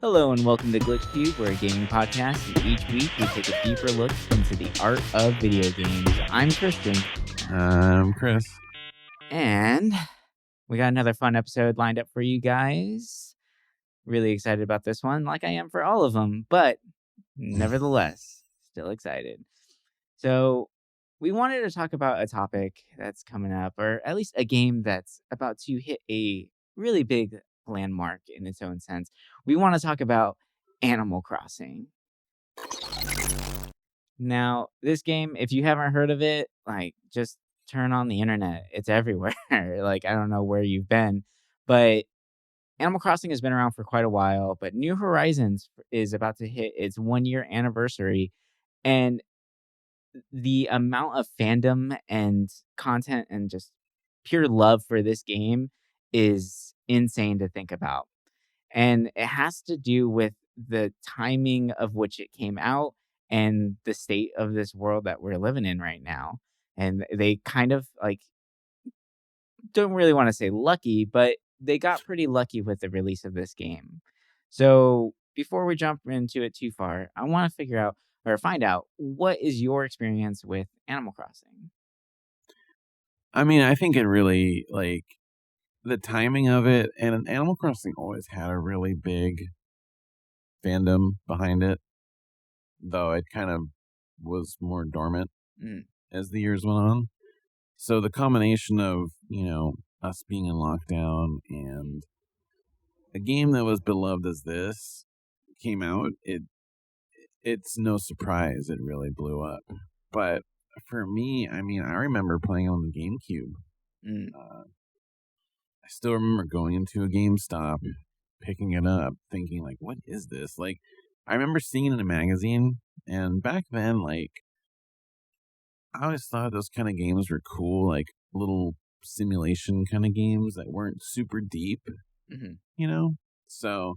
Hello and welcome to Glitch Cube. We're a gaming podcast, and each week we take a deeper look into the art of video games. I'm Christian. I'm Chris. And we got another fun episode lined up for you guys. Really excited about this one, like I am for all of them, but nevertheless, still excited. So we wanted to talk about a topic that's coming up, or at least a game that's about to hit a really big landmark in its own sense. We want to talk about Animal Crossing. Now, this game, if you haven't heard of it, just turn on the internet. It's everywhere. I don't know where you've been, but Animal Crossing has been around for quite a while, but New Horizons is about to hit its 1-year anniversary, and the amount of fandom and content and just pure love for this game is insane to think about. And it has to do with the timing of which it came out and the state of this world that we're living in right now. And they kind of don't really want to say lucky, but they got pretty lucky with the release of this game. So before we jump into it too far, I want to find out what is your experience with Animal Crossing? I mean, I think it really, the timing of it, and Animal Crossing always had a really big fandom behind it, though it kind of was more dormant as the years went on. So the combination of, us being in lockdown and a game that was beloved as this came out, it's no surprise it really blew up. But for me, I remember playing on the GameCube. I still remember going into a GameStop, picking it up, thinking, what is this? I remember seeing it in a magazine, and back then, I always thought those kind of games were cool, little simulation kind of games that weren't super deep, So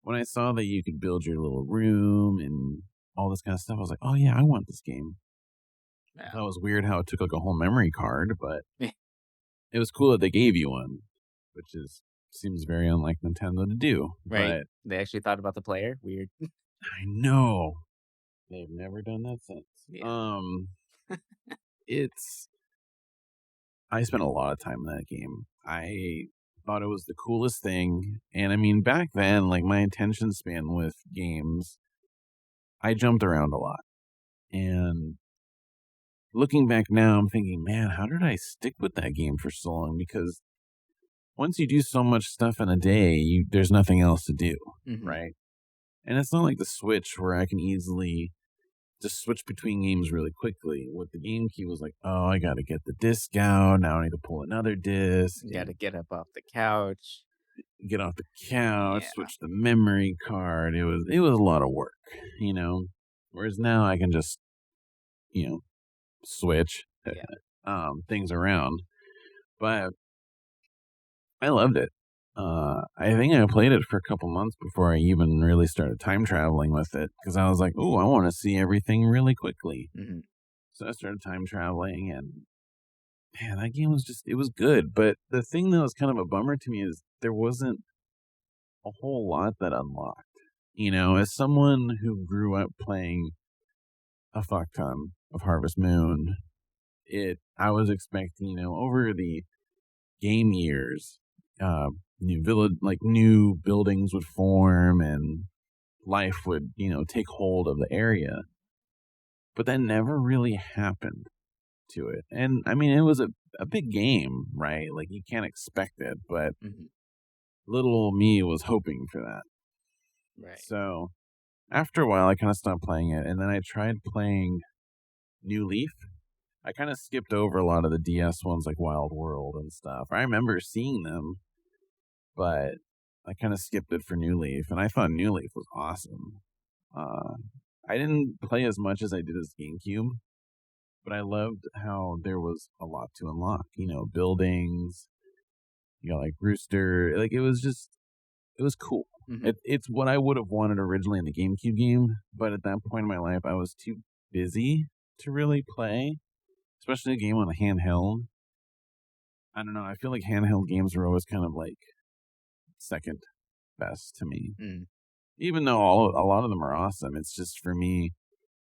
when I saw that you could build your little room and all this kind of stuff, I was like, oh yeah, I want this game. Yeah. That was weird how it took a whole memory card, but it was cool that they gave you one, which seems very unlike Nintendo to do. Right. But they actually thought about the player. Weird. I know. They've never done that since. Yeah. I spent a lot of time in that game. I thought it was the coolest thing. And back then, my attention span with games, I jumped around a lot. And looking back now, I'm thinking, man, how did I stick with that game for so long? Because once you do so much stuff in a day, there's nothing else to do, right? And it's not like the Switch where I can easily just switch between games really quickly. With the GameCube, was like, oh, I got to get the disc out. Now I need to pull another disc. You got to get up off the couch. Get off the couch, switch the memory card. It was a lot of work, Whereas now I can just, switch things around. But I loved it. I think I played it for a couple months before I even really started time traveling with it, because I was like, oh, I want to see everything really quickly. So I started time traveling, and man, that game it was good. But the thing that was kind of a bummer to me is there wasn't a whole lot that unlocked. As someone who grew up playing a fuck ton of Harvest Moon, I was expecting, over the game years, new buildings would form and life would, take hold of the area. But that never really happened to it. And it was a big game, right? You can't expect it, but little old me was hoping for that. Right. So after a while, I kind of stopped playing it, and then I tried playing New Leaf. I kind of skipped over a lot of the DS ones, like Wild World and stuff. I remember seeing them, but I kind of skipped it for New Leaf, and I thought New Leaf was awesome. I didn't play as much as I did as GameCube, but I loved how there was a lot to unlock. Buildings, you got Rooster. It was cool. It's what I would have wanted originally in the GameCube game, but at that point in my life, I was too busy to really play, especially a game on a handheld. I don't know. I feel like handheld games were always kind of second best to me. Even though a lot of them are awesome, it's just for me,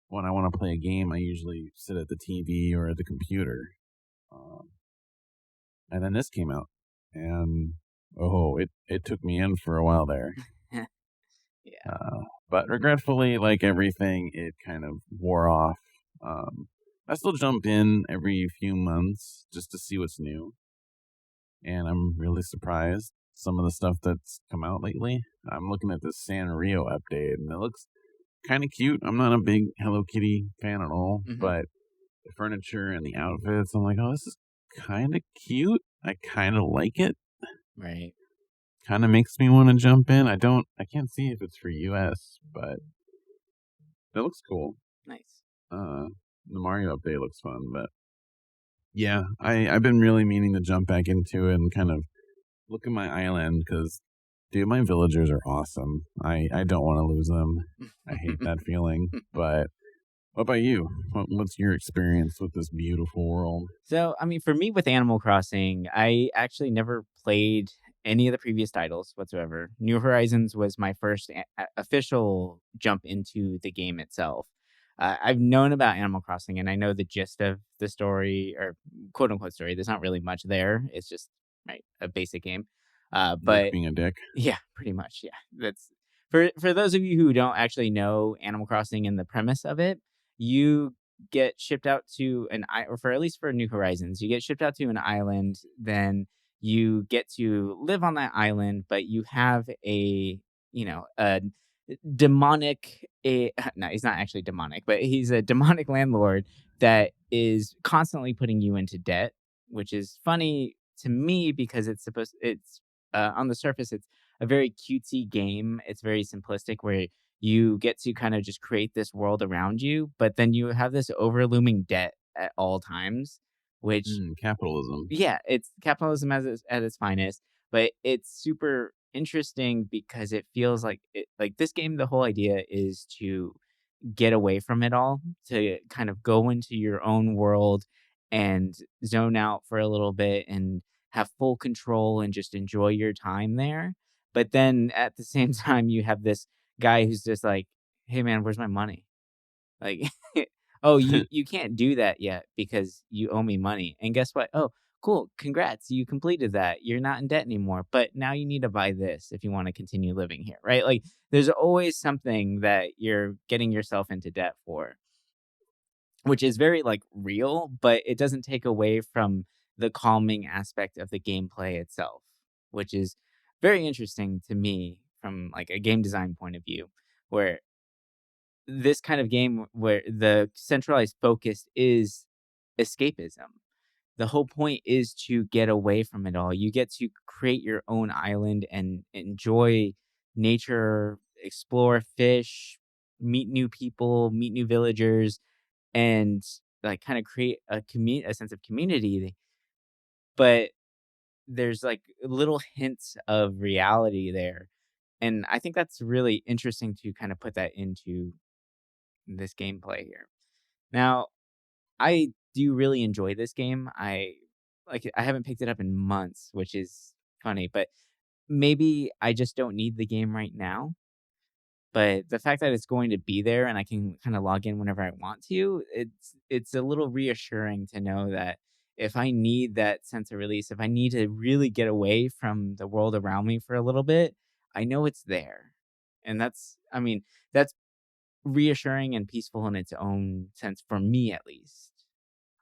when I want to play a game, I usually sit at the TV or at the computer. Um, and then this came out, and it took me in for a while there. Yeah. But regretfully, like everything, it kind of wore off. I still jump in every few months just to see what's new, and I'm really surprised some of the stuff that's come out lately. I'm looking at the Sanrio update, and it looks kind of cute. I'm not a big Hello Kitty fan at all, Hmm. but the furniture and the outfits, I'm like, oh, this is kind of cute. I kind of like it. Right. Kind of makes me want to jump in. I can't see if it's for US, but it looks cool. Nice. The Mario update looks fun, but yeah, I've been really meaning to jump back into it and kind of look at my island because, dude, my villagers are awesome. I don't want to lose them. I hate that feeling. But what about you? What's your experience with this beautiful world? So, I mean, for me with Animal Crossing, I actually never played any of the previous titles whatsoever. New Horizons was my first official jump into the game itself. I've known about Animal Crossing and I know the gist of the story or quote unquote story. There's not really much there. It's just right a basic game. Nick But being a dick. yeah, pretty much. Yeah, that's for those of you who don't actually know Animal Crossing and the premise of it. You get shipped out to or for at least for New Horizons, you get shipped out to an island. Then you get to live on that island, but you have a demonic. No, he's not actually demonic, but he's a demonic landlord that is constantly putting you into debt, which is funny to me because it's on the surface, it's a very cutesy game. It's very simplistic where you get to kind of just create this world around you, but then you have this overlooming debt at all times, which, Capitalism. yeah, it's capitalism at its finest, but it's super interesting because it feels like this game. The whole idea is to get away from it all, to kind of go into your own world and zone out for a little bit and have full control and just enjoy your time there. But then at the same time, you have this guy who's just like, "Hey man, where's my money?" Like, "Oh, you can't do that yet because you owe me money." And guess what? "Oh, cool. Congrats. You completed that. You're not in debt anymore, but now you need to buy this if you want to continue living here." Right? Like there's always something that you're getting yourself into debt for, which is very like real, but it doesn't take away from the calming aspect of the gameplay itself, which is very interesting to me from like a game design point of view, where this kind of game where the centralized focus is escapism. The whole point is to get away from it all. You get to create your own island and enjoy nature, explore, fish, meet new people, meet new villagers, and like kind of create a sense of community. But there's like little hints of reality there. And I think that's really interesting to kind of put that into this gameplay here. Now, I do really enjoy this game. I haven't picked it up in months, which is funny, but maybe I just don't need the game right now. But the fact that it's going to be there and I can kind of log in whenever I want to, it's a little reassuring to know that if I need that sense of release, if I need to really get away from the world around me for a little bit, I know it's there. And that's reassuring and peaceful in its own sense for me at least.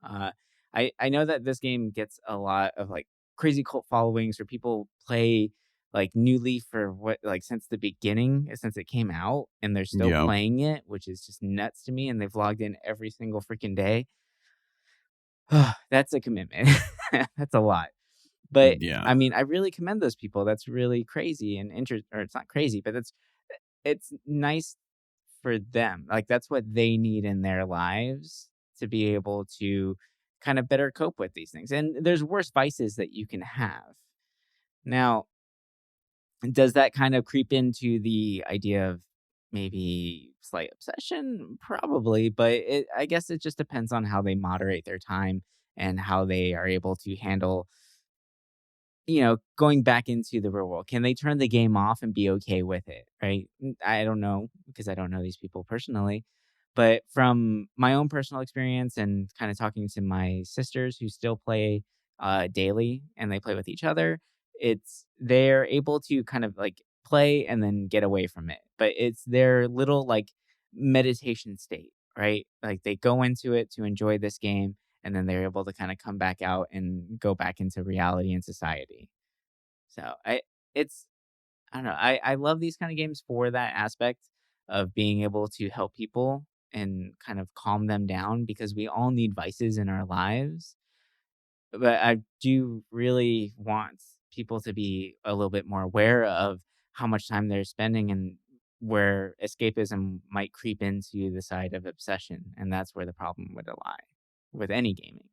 Uh, I know that this game gets a lot of like crazy cult followings, where people play like New Leaf for what like since the beginning, since it came out, and they're still Yeah. playing it, which is just nuts to me. And they've logged in every single freaking day. That's a commitment. That's a lot. But Yeah. I mean, I really commend those people. That's really crazy and or it's not crazy, but it's nice for them. Like that's what they need in their lives to be able to kind of better cope with these things. And there's worse vices that you can have. Now, does that kind of creep into the idea of maybe slight obsession? Probably, but I guess it just depends on how they moderate their time and how they are able to handle going back into the real world, can they turn the game off and be okay with it, right? I don't know because I don't know these people personally, but from my own personal experience and kind of talking to my sisters who still play daily and they play with each other, they're able to kind of like play and then get away from it. But it's their little like meditation state, right? Like they go into it to enjoy this game and then they're able to kind of come back out and go back into reality and society. So it's I don't know. I love these kind of games for that aspect of being able to help people and kind of calm them down because we all need vices in our lives. But I do really want people to be a little bit more aware of how much time they're spending and where escapism might creep into the side of obsession. And that's where the problem would lie with any gaming.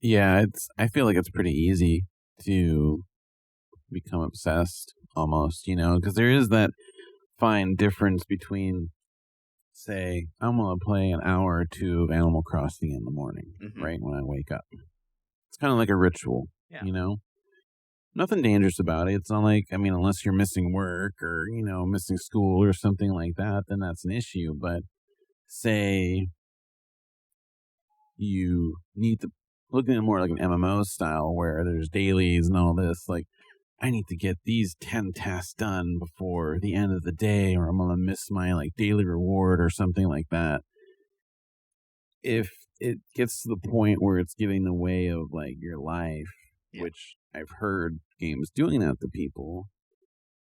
Yeah, I feel like it's pretty easy to become obsessed almost, because there is that fine difference between, say, I'm going to play an hour or two of Animal Crossing in the morning, right when I wake up. It's kind of like a ritual, Yeah. Nothing dangerous about it. It's not like, unless you're missing work or, missing school or something like that, then that's an issue. But say you need to look at it more like an MMO style where there's dailies and all this, like, I need to get these 10 tasks done before the end of the day or I'm going to miss my like daily reward or something like that. If it gets to the point where it's getting in the way of like your life, which I've heard games doing that to people,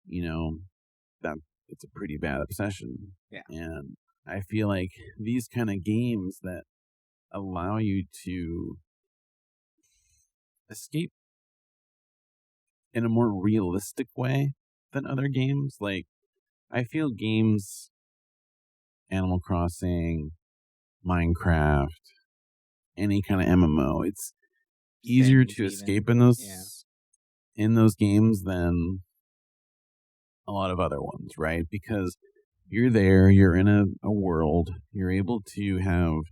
that it's a pretty bad obsession. Yeah. And I feel like these kind of games that allow you to escape in a more realistic way than other games. Like, I feel games, Animal Crossing, Minecraft, any kind of MMO, it's easier to escape in those games than a lot of other ones, right? Because you're there, you're in a world, you're able to have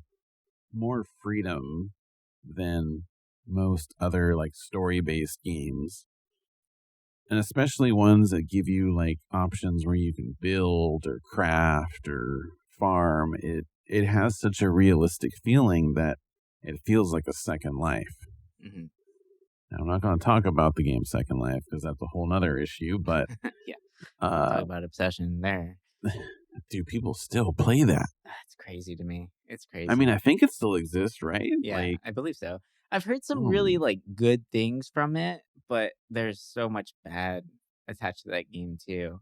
more freedom than most other like story-based games. And especially ones that give you like options where you can build or craft or farm. It has such a realistic feeling that it feels like a second life. Mm-hmm. Now, I'm not going to talk about the game Second Life because that's a whole nother issue, but yeah. Talk about obsession there. Do people still play that? That's crazy to me. It's crazy. I mean, I think it still exists, right? Yeah, I believe so. I've heard some really like good things from it, but there's so much bad attached to that game too.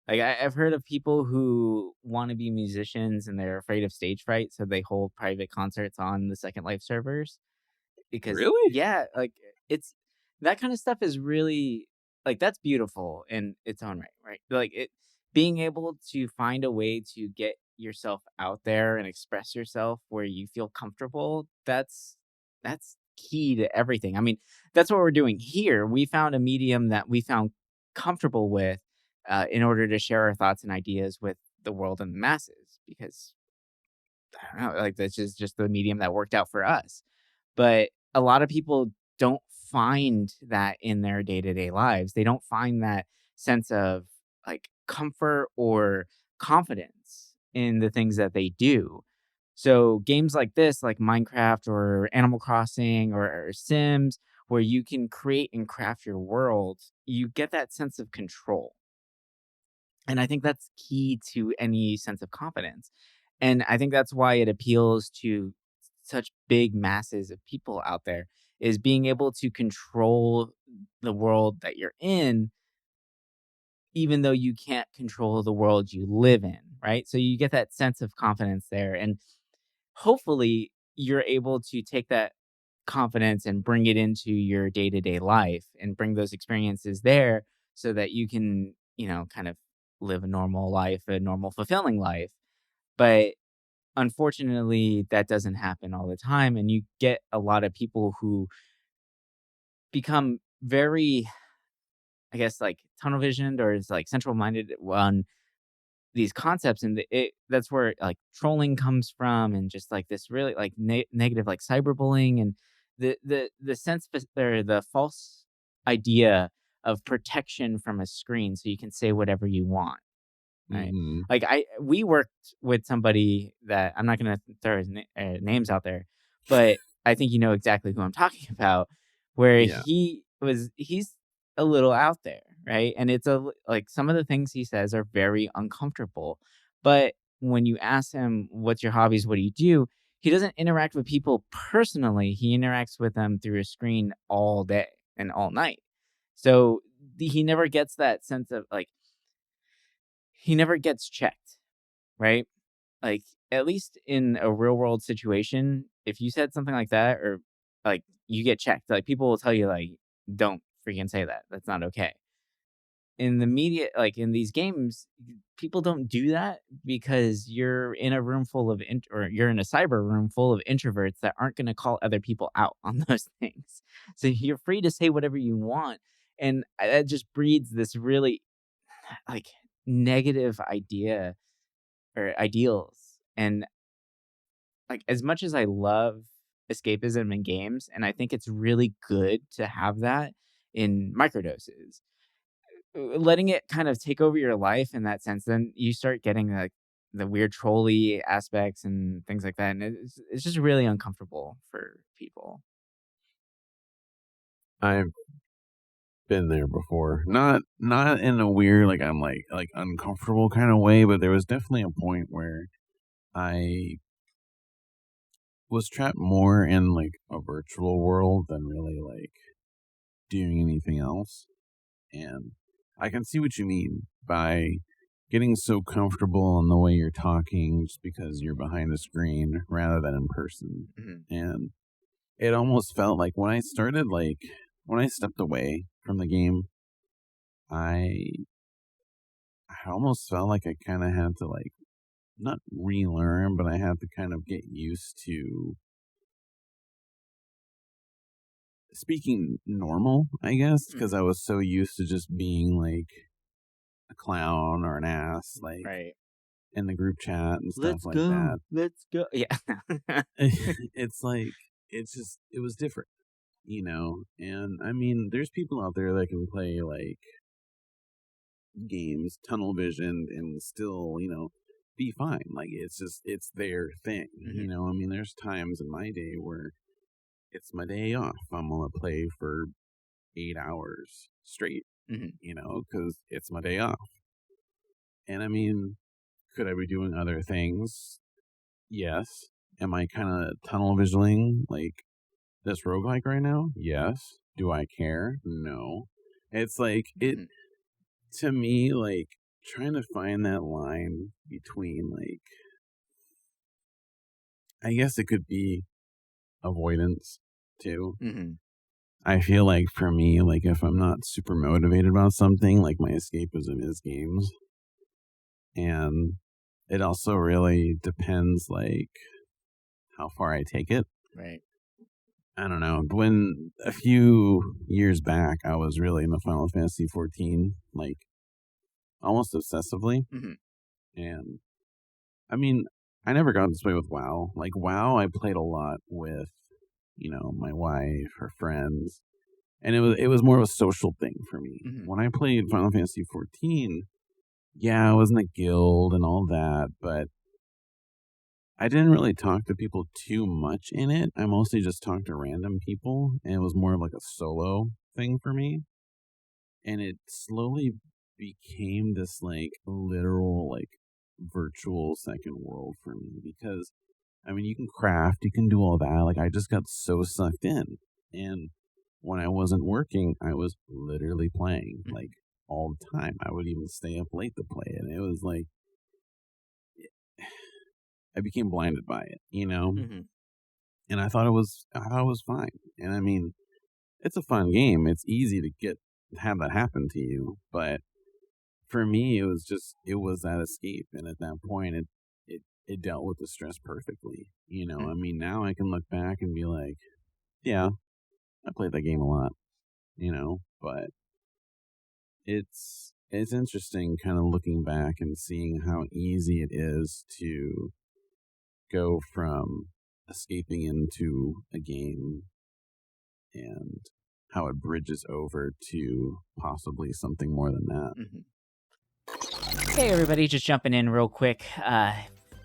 Like I've heard of people who want to be musicians and they're afraid of stage fright, so they hold private concerts on the Second Life servers. Because really, yeah, like it's that kind of stuff is really like that's beautiful in its own right? Like it being able to find a way to get yourself out there and express yourself where you feel comfortable, that's key to everything. I mean, that's what we're doing here. We found a medium that we found comfortable with in order to share our thoughts and ideas with the world and the masses because I don't know, like this is just the medium that worked out for us. But a lot of people don't find that in their day-to-day lives. They don't find that sense of like comfort or confidence in the things that they do. So games like this, like Minecraft or Animal Crossing or Sims, where you can create and craft your world, you get that sense of control. And I think that's key to any sense of confidence. And I think that's why it appeals to such big masses of people out there is being able to control the world that you're in, even though you can't control the world you live in, right? So you get that sense of confidence there. And hopefully you're able to take that confidence and bring it into your day-to-day life and bring those experiences there so that you can, kind of live a normal life, a normal fulfilling life. But unfortunately, that doesn't happen all the time and you get a lot of people who become very, I guess, like tunnel visioned or is like central minded on these concepts and that's where like trolling comes from and just like this really like negative like cyberbullying and the sense or the false idea of protection from a screen so you can say whatever you want. Right. Mm-hmm. Like we worked with somebody that I'm not going to throw his names out there, but I think you know exactly who I'm talking about, where Yeah. he's a little out there, right? And like some of the things he says are very uncomfortable. But when you ask him, what's your hobbies? What do you do? He doesn't interact with people personally. He interacts with them through a screen all day and all night. So he never gets that sense of like, he never gets checked, right? Like, at least in a real world situation, if you said something like that or, like, you get checked, like, people will tell you, like, "Don't freaking say that. That's not okay." In the media like, in these games, people don't do that because you're in a room full of or you're in a cyber room full of introverts that aren't gonna call other people out on those things. So you're free to say whatever you want, and, that just breeds this really, like, negative idea or ideals. And like as much as I love escapism in games, and I think it's really good to have that in microdoses, letting it kind of take over your life in that sense, then you start getting like the weird trolley aspects and things like that. And it's just really uncomfortable for people. I've been there before. Not in a weird like I'm like uncomfortable kind of way, but there was definitely a point where I was trapped more in like a virtual world than really like doing anything else. And I can see what you mean by getting so comfortable in the way you're talking just because you're behind a screen rather than in person. Mhm. And it almost felt like when I stepped away from the game, I I almost felt like I kind of had to like not relearn, but I had to kind of get used to speaking normal, I guess, because I Mhm. was so used to just being like a clown or an ass, like Right. in the group chat and stuff Let's like that. go. Let's go. Yeah. It's like it was different, you know. And I mean, there's people out there that can play like games, tunnel vision, and still, you know, be fine. Like it's their thing, you Mhm. know. I mean, there's times in my day where it's my day off. I'm gonna play for 8 hours straight, Mhm. you know, because it's my day off. And I mean, could I be doing other things? Yes. Am I kind of tunnel visioning like this roguelike right now? Yes. Do I care? No. It's like it Mhm. to me, like trying to find that line between like I guess it could be avoidance too. Mhm. I feel like for me, like if I'm not super motivated about something, like my escapism is games. And it also really depends like how far I take it. Right. I don't know. When a few years back, I was really into Final Fantasy 14, like almost obsessively. Mhm. And I mean, I never got this way with WoW. Like WoW, I played a lot with, you know, my wife, her friends, and it was more of a social thing for me. Mhm. When I played Final Fantasy 14, yeah, I was in a guild and all that, but I didn't really talk to people too much in it. I mostly just talked to random people, and it was more of like a solo thing for me. And it slowly became this like literal, like virtual second world for me because I mean, you can craft, you can do all that. Like, I just got so sucked in. And when I wasn't working, I was literally playing like Mhm. all the time. I would even stay up late to play it. And it was like, I became blinded by it, you know? Mhm. And I thought it was fine. And I mean, it's a fun game. It's easy to have that happen to you. But for me, it was that escape. And at that point, it dealt with the stress perfectly. You know, I Mhm. mean, now I can look back and be like, yeah, I played that game a lot, you know, but it's interesting kind of looking back and seeing how easy it is to go from escaping into a game and how it bridges over to possibly something more than that. Hey everybody, just jumping in real quick.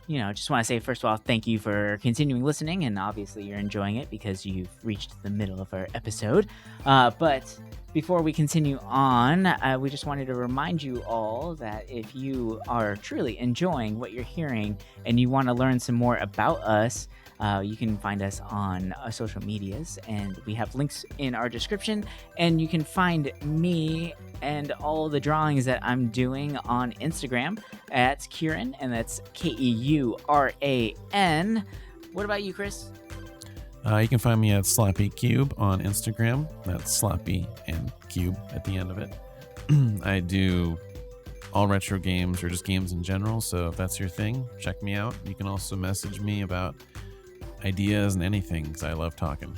Just want to say first of all, thank you for continuing listening, and obviously you're enjoying it because you've reached the middle of our episode. But before we continue on, we just wanted to remind you all that if you are truly enjoying what you're hearing and you want to learn some more about us, you can find us on social medias, and we have links in our description. And you can find me and all the drawings that I'm doing on Instagram at Kieran, and that's Keuran. What about you, Chris? You can find me at Sloppy Cube on Instagram. That's Sloppy and Cube at the end of it. I do all retro games or just games in general, so if that's your thing, check me out. You can also message me about ideas and anything, because I love talking.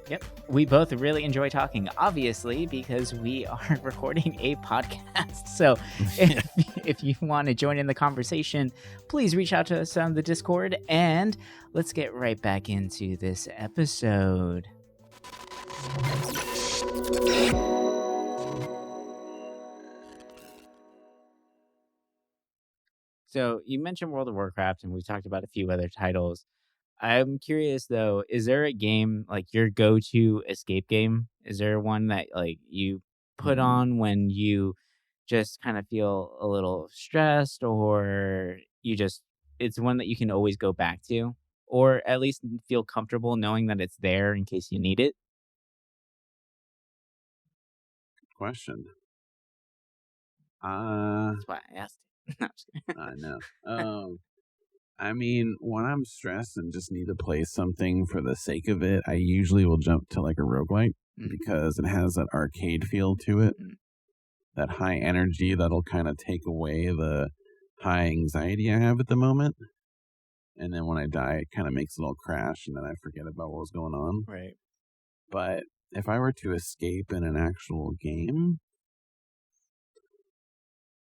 Yep, we both really enjoy talking, obviously, because we are recording a podcast. So if you want to join in the conversation, please reach out to us on the Discord, and let's get right back into this episode. So you mentioned World of Warcraft, and we've talked about a few other titles. I'm curious though, is there a game like your go-to escape game? Is there one that like you put on when you just kind of feel a little stressed, or it's one that you can always go back to, or at least feel comfortable knowing that it's there in case you need it? Question. That's why I asked. No, I'm just kidding. I know. I mean, when I'm stressed and just need to play something for the sake of it, I usually will jump to like a roguelike because it has that arcade feel to it, that high energy that'll kind of take away the high anxiety I have at the moment. And then when I die, it kind of makes a little crash, and then I forget about what was going on. Right. But if I were to escape in an actual game,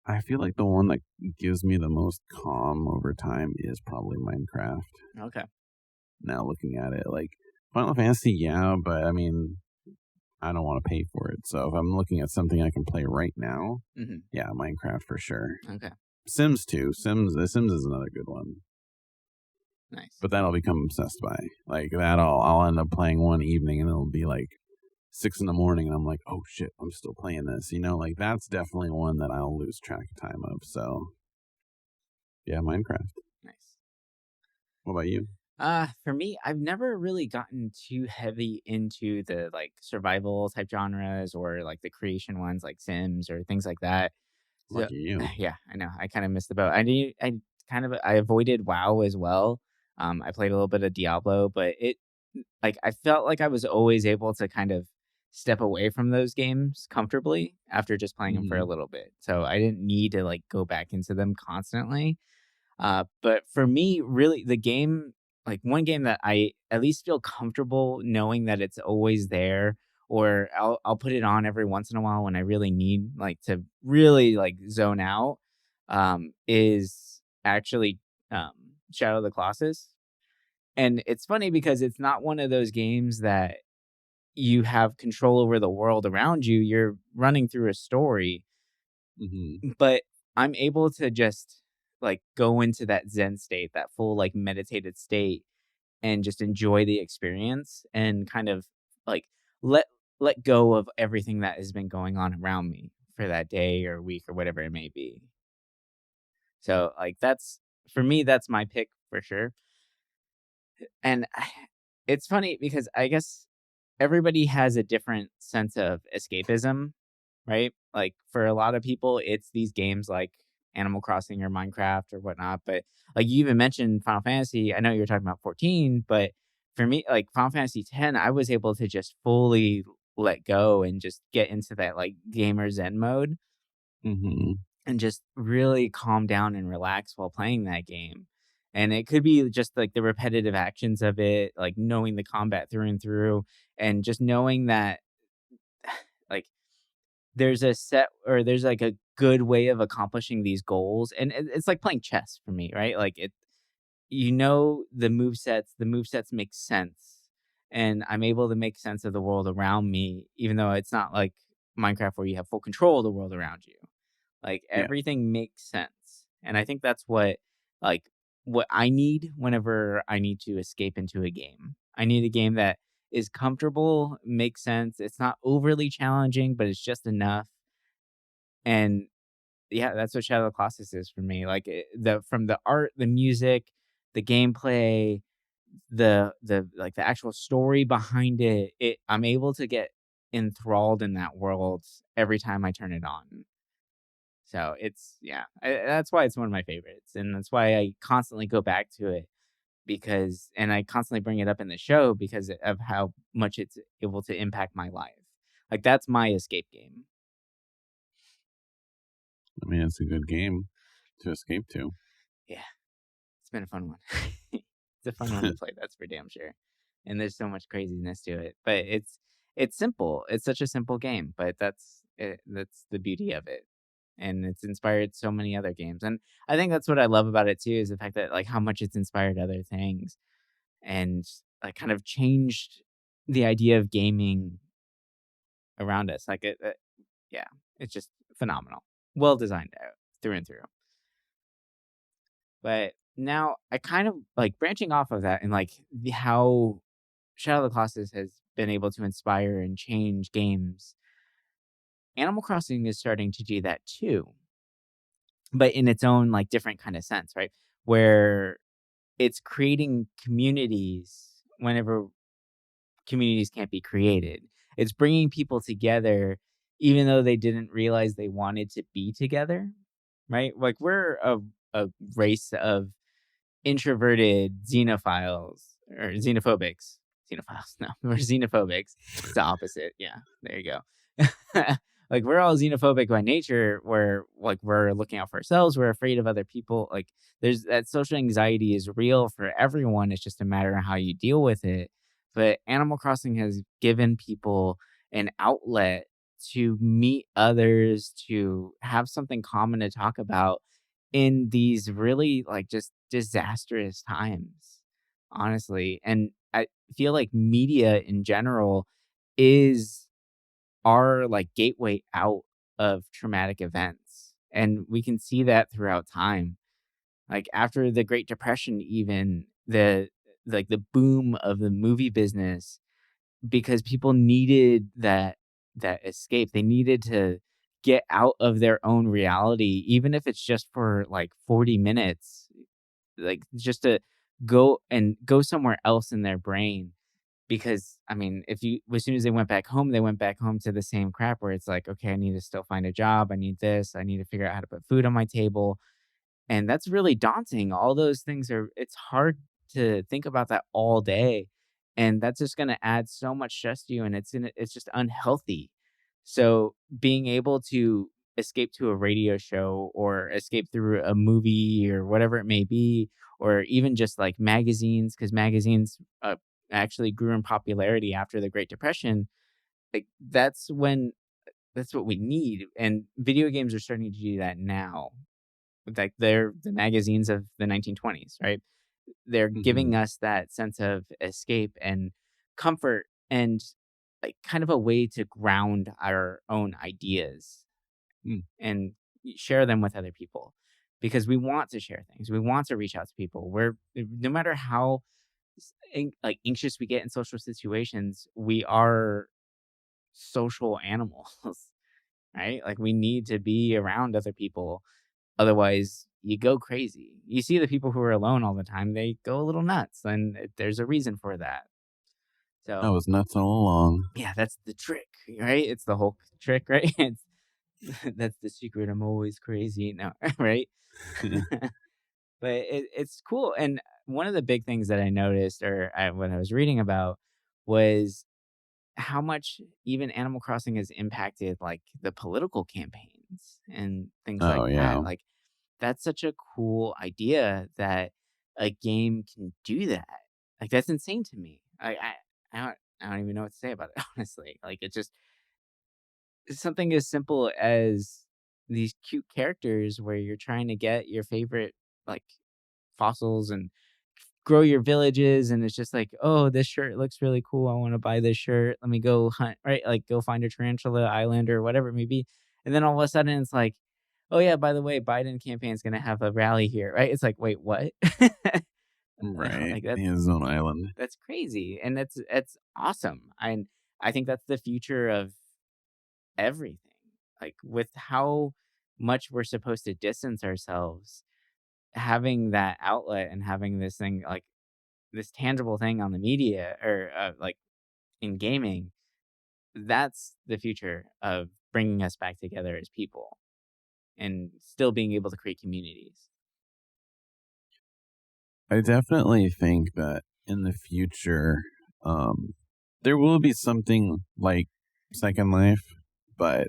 I feel like the one that gives me the most calm over time is probably Minecraft. Okay. Now looking at it, like Final Fantasy, yeah, but I mean, I don't want to pay for it. So if I'm looking at something I can play right now, yeah, Minecraft for sure. Okay. Sims too. The Sims is another good one. Nice. But that I'll become obsessed by. Like that, I'll end up playing one evening, and it'll be like 6 in the morning, and I'm like, oh shit, I'm still playing this. Like that's definitely one that I'll lose track of time of. So yeah, Minecraft. Nice. What about you? For me, I've never really gotten too heavy into the like survival type genres or like the creation ones like Sims or things like that. So, Lucky you. yeah, I know. I kind of missed the boat. I avoided WoW as well. I played a little bit of Diablo, but I felt like I was always able to kind of step away from those games comfortably after just playing them for a little bit. So I didn't need to like go back into them constantly. But for me, really, one game that I at least feel comfortable knowing that it's always there, or I'll put it on every once in a while when I really need like to really like zone out, is actually Shadow of the Colossus. And it's funny because it's not one of those games that you have control over the world around you. You're running through a story, but I'm able to just like go into that Zen state, that full like meditated state, and just enjoy the experience and kind of like let let go of everything that has been going on around me for that day or week or whatever it may be. So like that's for me, that's my pick for sure. And it's funny because I guess everybody has a different sense of escapism, right? Like for a lot of people, it's these games like Animal Crossing or Minecraft or whatnot. But like you even mentioned Final Fantasy. I know you were talking about 14, but for me, like Final Fantasy 10, I was able to just fully let go and just get into that like gamer zen mode and just really calm down and relax while playing that game. And it could be just like the repetitive actions of it, like knowing the combat through and through, and just knowing that like there's like a good way of accomplishing these goals. And it's like playing chess for me, right? Like the move sets make sense. and I'm able to make sense of the world around me, even though it's not like Minecraft where you have full control of the world around you. Like, Yeah. everything makes sense, and I think that's like, what I need whenever I need to escape into a game. I need a game that is comfortable, makes sense, it's not overly challenging, but it's just enough, and yeah, that's what Shadow of the Colossus is for me. Like, the from the art, the music, the gameplay, like, the actual story behind I'm able to get enthralled in that world every time I turn it on. So it's yeah, that's why it's one of my favorites, and that's why I constantly go back to it because and I constantly bring it up in the show because of how much it's able to impact my life. Like, that's my escape game. I mean, it's a good game to escape to. Yeah, it's been a fun one. It's a fun one to play, that's for damn sure. And there's so much craziness to it, but it's simple. It's such a simple game, but that's the beauty of it. And it's inspired so many other games. And I think that's what I love about it too is the fact that like how much it's inspired other things and like kind of changed the idea of gaming around us. Like yeah, it's just phenomenal. Well designed out through and through. But now I kind of like branching off of that and like how Shadow of the Colossus has been able to inspire and change games. Animal Crossing is starting to do that too, but in its own like different kind of sense, right? Where it's creating communities whenever communities can't be created. It's bringing people together even though they didn't realize they wanted to be together, right? Like we're a race of introverted xenophiles or xenophobics. Xenophiles, no, we're xenophobics. It's the opposite. Yeah, there you go. Like we're all xenophobic by nature. Where like we're looking out for ourselves. We're afraid of other people. Like there's that social anxiety is real for everyone. It's just a matter of how you deal with it. But Animal Crossing has given people an outlet to meet others, to have something common to talk about in these really, like, just disastrous times, honestly, and I feel like media in general is our, like, gateway out of traumatic events, and we can see that throughout time. Like, after the Great Depression even, the boom of the movie business because people needed that escape. They needed to get out of their own reality, even if it's just for like 40 minutes, like just to go somewhere else in their brain. Because I mean, if you as soon as they went back home to the same crap where it's like, okay, I need to still find a job. I need this. I need to figure out how to put food on my table. And that's really daunting. All those things it's hard to think about that all day. And that's just going to add so much stress to you and it's just unhealthy. So being able to escape to a radio show or escape through a movie or whatever it may be, or even just like magazines, because magazines actually grew in popularity after the Great Depression. Like that's what we need. And video games are starting to do that now like they're the magazines of the 1920s, right? They're Hmm. giving us that sense of escape and comfort and like kind of a way to ground our own ideas Mm. and share them with other people because we want to share things. We want to reach out to people. We're no matter how like anxious we get in social situations, we are social animals, right? Like we need to be around other people. Otherwise, you go crazy. You see the people who are alone all the time, they go a little nuts, and there's a reason for that. I So, was nuts all along. yeah, that's the trick, right? It's the whole trick, right? It's that's the secret. I'm always crazy. No, right? But it's cool. And one of the big things that I noticed, when I was reading about, was how much even Animal Crossing has impacted like the political campaigns and things like Oh yeah. that. Like that's such a cool idea that a game can do that. Like, that's insane to me. I don't even know what to say about it, honestly. Like, it's something as simple as these cute characters where you're trying to get your favorite, like, fossils and grow your villages, and it's just like, oh, this shirt looks really cool. I want to buy this shirt. Let me go hunt, right? Like go find a tarantula island or whatever it may be. And then all of a sudden it's like, oh yeah, by the way, Biden campaign's gonna have a rally here, right? It's like, wait, what? Right. Like that's His own island. that's crazy. And it's awesome. And I think that's the future of everything. Like with how much we're supposed to distance ourselves, having that outlet and having this thing like this tangible thing on the media or like in gaming, that's the future of bringing us back together as people and still being able to create communities. I definitely think that in the future, there will be something like Second Life, but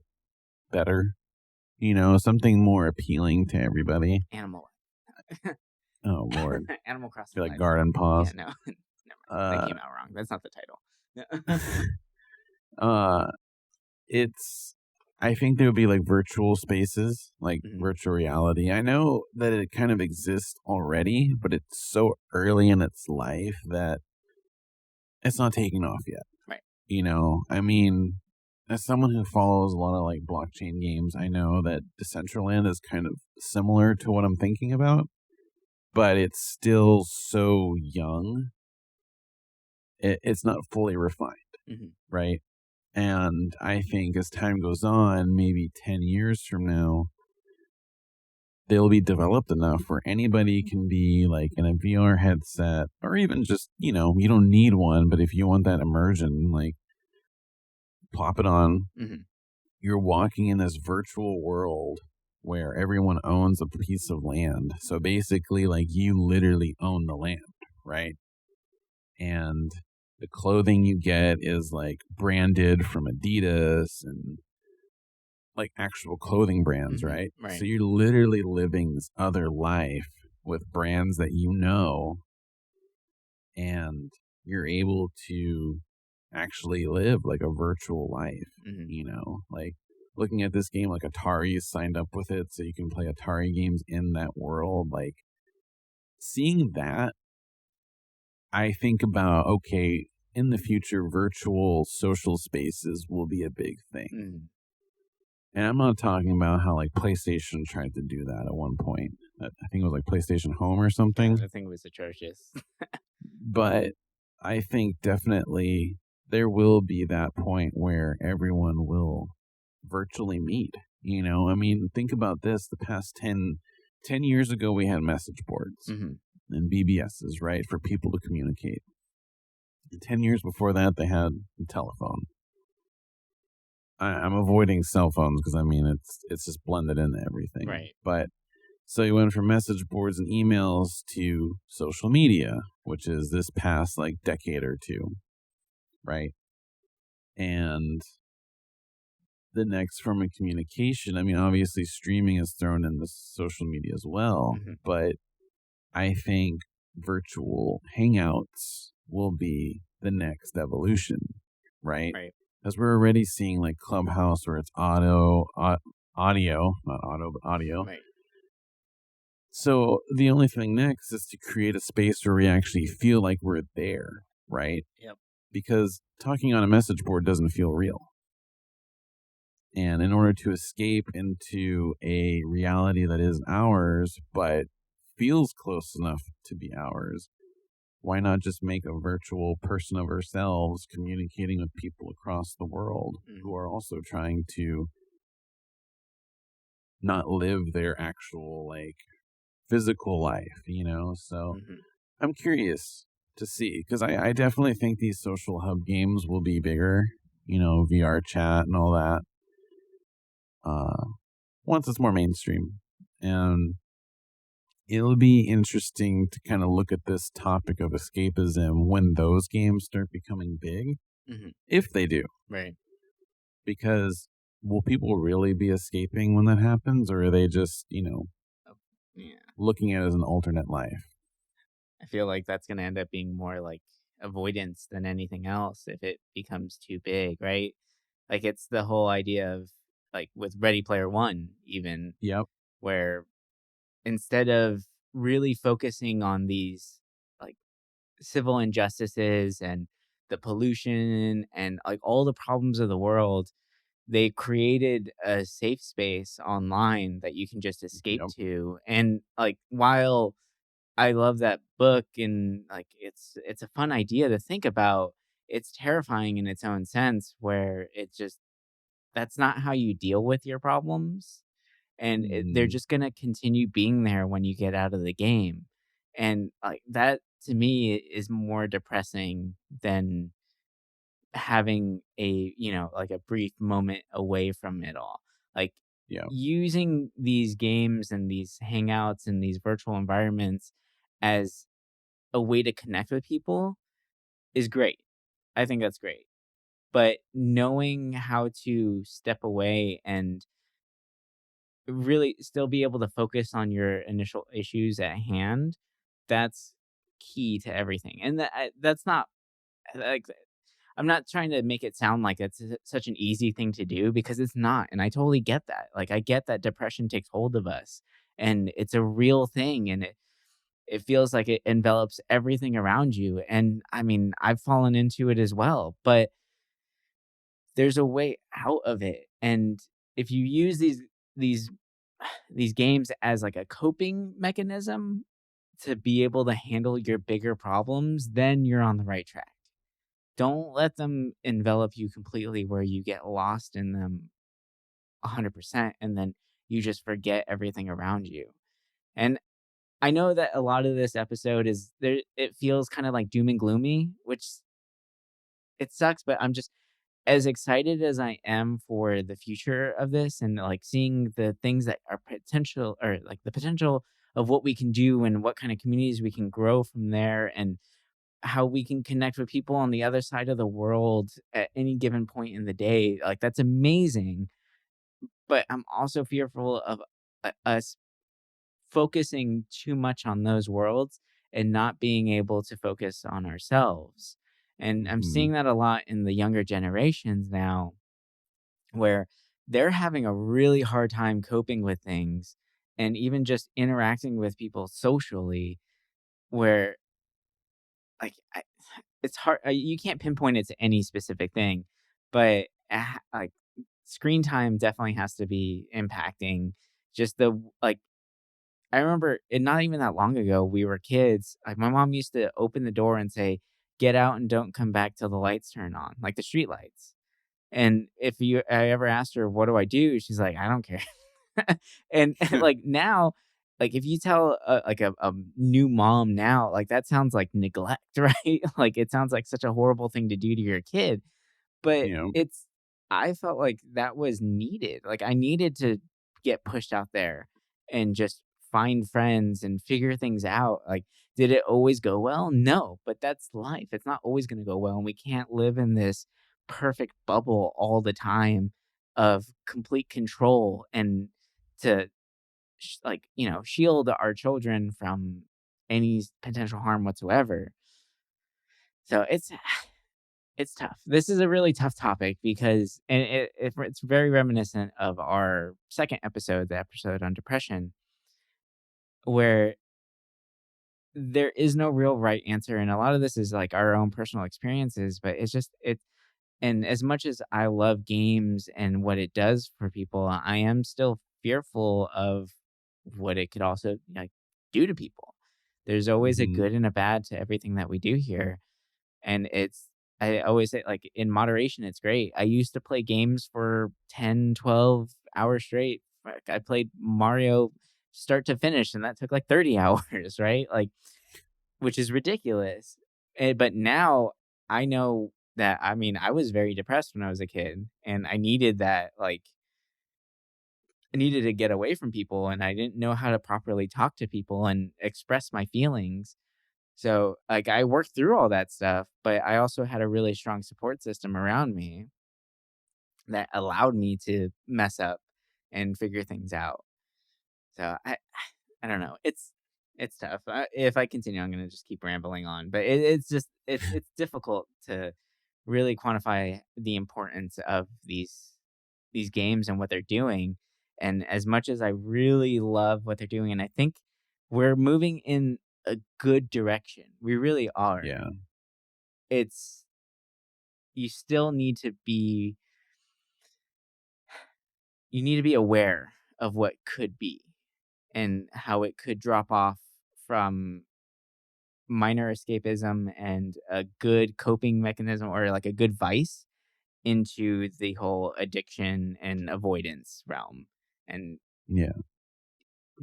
better. Something more appealing to everybody. Animal Oh Lord, Animal I Crossing feel like Life. garden Yeah, paws. no, never mind. That came out wrong. That's not the title. Uh, it's. I think there would be like virtual spaces, like Mhm. virtual reality. I know that it kind of exists already, but it's so early in its life that it's not taking off yet. Right. I mean, as someone who follows a lot of like blockchain games, I know that Decentraland is kind of similar to what I'm thinking about, but it's still so young. It's not fully refined, Mhm. right? And I think as time goes on, maybe 10 years from now, they'll be developed enough where anybody can be like in a VR headset or even just, you don't need one, but if you want that immersion, like pop it on. Mhm. You're walking in this virtual world where everyone owns a piece of land. So basically, like you literally own the land, right? And the clothing you get is like branded from Adidas and like actual clothing brands, Mhm. right? Right. So you're literally living this other life with brands that and you're able to actually live like a virtual life, Mhm. like looking at this game, like Atari signed up with it so you can play Atari games in that world. Like seeing that, I think about, okay, in the future, virtual social spaces will be a big thing. Mhm. And I'm not talking about how like PlayStation tried to do that at one point. I think it was like PlayStation Home or Yeah, something. that thing was atrocious. But I think definitely there will be that point where everyone will virtually meet. I mean, think about this. The past 10 years ago, we had message boards Mhm. and BBSs, right, for people to communicate. And 10 years before that, they had the telephone. I'm avoiding cell phones because I mean it's just blended into everything. Right. But so you went from message boards and emails to social media, which is this past like decade or two, right? And the next form of communication, I mean, obviously streaming is thrown into social media as well, Mhm. but I think virtual hangouts will be the next evolution, right? Right. Because we're already seeing like Clubhouse where it's audio, not auto, but audio. Right. So the only thing next is to create a space where we actually feel like we're there, right? Yep. Because talking on a message board doesn't feel real. And in order to escape into a reality that is ours, but feels close enough to be ours, why not just make a virtual person of ourselves communicating with people across the world who are also trying to not live their actual, like, physical life, So Mhm. I'm curious to see because I definitely think these social hub games will be bigger, VR chat and all that. Once it's more mainstream. And it'll be interesting to kind of look at this topic of escapism when those games start becoming big, Mhm. if they do. Right. Because will people really be escaping when that happens, or are they just, Oh, yeah. looking at it as an alternate life? I feel like that's gonna end up being more like avoidance than anything else if it becomes too big, right? Like it's the whole idea of like with Ready Player One, even Yep. where instead of really focusing on these like civil injustices and the pollution and like all the problems of the world, they created a safe space online that you can just escape Yep. to. And like while I love that book and like it's a fun idea to think about, it's terrifying in its own sense where it just that's not how you deal with your problems they're Mhm. just gonna continue being there when you get out of the game, and, like, that to me is more depressing than having a, like, a brief moment away from it all. Like, Yeah. using these games and these hangouts and these virtual environments as a way to connect with people is great. I think that's great, but knowing how to step away and really still be able to focus on your initial issues at hand, that's key to everything. And that's not like I'm not trying to make it sound like it's such an easy thing to do because it's not. And I totally get that. Like I get that depression takes hold of us and it's a real thing and it feels like it envelops everything around you. And I mean, I've fallen into it as well, but there's a way out of it. And if you use these these games as like a coping mechanism to be able to handle your bigger problems, then you're on the right track. Don't let them envelop you completely where you get lost in them 100% and then you just forget everything around you. And I know that a lot of this episode is there it feels kind of like doom and gloomy, which it sucks, but I'm just as excited as I am for the future of this and like seeing the things that are potential or like the potential of what we can do and what kind of communities we can grow from there and how we can connect with people on the other side of the world at any given point in the day. Like that's amazing. But I'm also fearful of us focusing too much on those worlds and not being able to focus on ourselves. And I'm Mhm. seeing that a lot in the younger generations now where they're having a really hard time coping with things and even just interacting with people socially where it's hard you can't pinpoint it to any specific thing but like screen time definitely has to be impacting just like I remember it not even that long ago we were kids like my mom used to open the door and say get out and don't come back till the lights turn on like the street lights and if I ever asked her, "What do I do?" She's like, "I don't care." And, like, now, like, if you tell, like, a new mom now, like, that sounds like neglect, right? Like, it sounds like such a horrible thing to do to your kid, but Yeah. I felt like that was needed. Like, I needed to get pushed out there and just find friends and figure things out. Like, did it always go well? No, but that's life. It's not always gonna go well, and we can't live in this perfect bubble all the time of complete control and to shield our children from any potential harm whatsoever. So it's tough. This is a really tough topic because and it's very reminiscent of our second episode, the episode on depression, where there is no real right answer, and a lot of this is like our own personal experiences. But it's just it, and as much as I love games and what it does for people, I am still fearful of what it could also like do to people. There's always a Mhm. good and a bad to everything that we do here. And I always say, like, in moderation, it's great. I used to play games for 10, 12 hours straight. I played Mario start to finish, and that took like 30 hours, right? Like, which is ridiculous. But now I know that, I mean, I was very depressed when I was a kid, and I needed that, like, I needed to get away from people, and I didn't know how to properly talk to people and express my feelings. So, like, I worked through all that stuff, but I also had a really strong support system around me that allowed me to mess up and figure things out. So I don't know. It's tough. If I continue, I'm gonna just keep rambling on. But it's just it's difficult to really quantify the importance of these games and what they're doing. And as much as I really love what they're doing, and I think we're moving in a good direction. We really are. Yeah. It's you still need to be aware of what could be and how it could drop off from minor escapism and a good coping mechanism or like a good vice into the whole addiction and avoidance realm. And Yeah.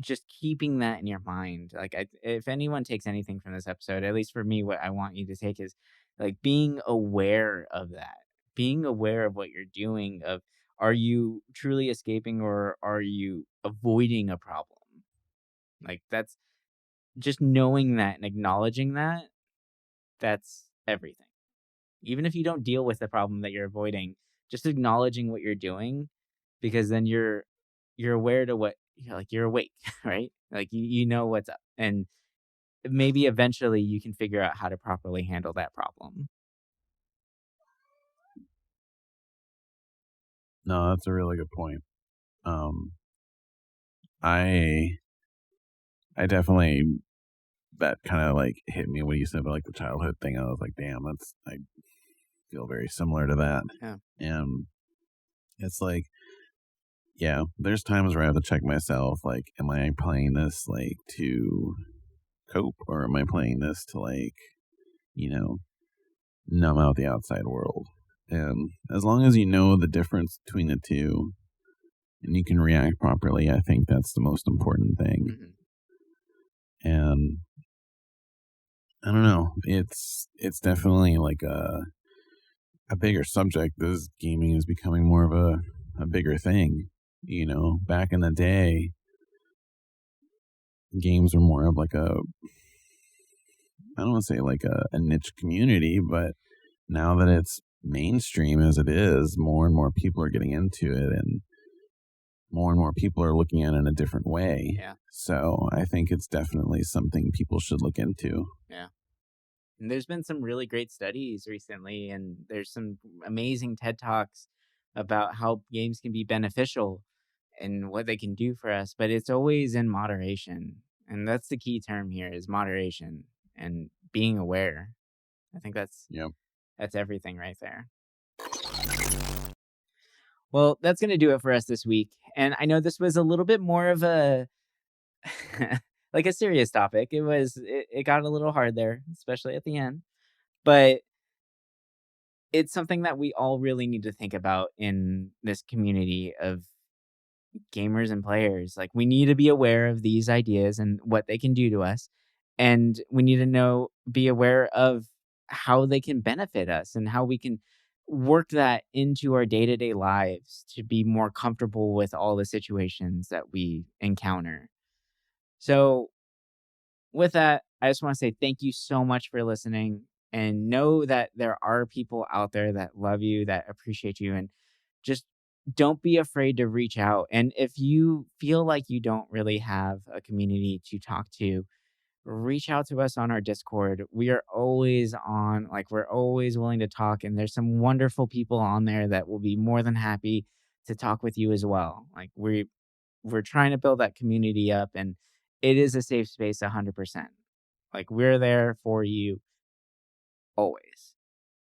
just keeping that in your mind. Like, if anyone takes anything from this episode, at least for me, what I want you to take is like being aware of that, being aware of what you're doing. Of are you truly escaping or are you avoiding a problem? Like that's just knowing that and acknowledging that. That's everything. Even if you don't deal with the problem that you're avoiding, just acknowledging what you're doing, because then you're aware to what like you're awake, right? Like you know what's up, and maybe eventually you can figure out how to properly handle that problem. No, that's a really good point. Um, I I definitely that kind of like hit me when you said about like the childhood thing. I was like, damn, I feel very similar to that. Yeah. And it's like, yeah, there's times where I have to check myself. Like, am I playing this like to cope, or am I playing this to like, you know, numb out the outside world? And as long as you know the difference between the two and you can react properly, I think that's the most important thing. Mm-hmm. And I don't know, it's definitely like a bigger subject. This gaming is becoming more of a bigger thing. You know, back in the day, games were more of like I don't want to say like a niche community, but now that it's mainstream as it is, more and more people are getting into it, and more people are looking at it in a different way. Yeah. So I think it's definitely something people should look into. Yeah. And there's been some really great studies recently, and there's some amazing TED Talks about how games can be beneficial and what they can do for us, but it's always in moderation. And that's the key term here is moderation and being aware. I think Yep. that's everything right there. Well, that's going to do it for us this week. And I know this was a little bit more of a like a serious topic. It got a little hard there, especially at the end. But it's something that we all really need to think about in this community of gamers and players. Like we need to be aware of these ideas and what they can do to us. And we need to be aware of how they can benefit us and how we can work that into our day-to-day lives to be more comfortable with all the situations that we encounter. So with that, I just want to say thank you so much for listening, and know that there are people out there that love you, that appreciate you, and just don't be afraid to reach out. And if you feel like you don't really have a community to talk to, reach out to us on our Discord. We are always on, like, we're always willing to talk, and there's some wonderful people on there that will be more than happy to talk with you as well. Like, we're trying to build that community up, and it is a safe space 100%. Like, we're there for you always.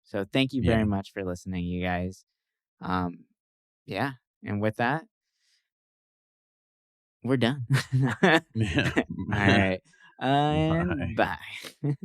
So thank you Yeah. very much for listening, you guys. Yeah. And with that, we're done. Yeah. All right. And Bye. bye.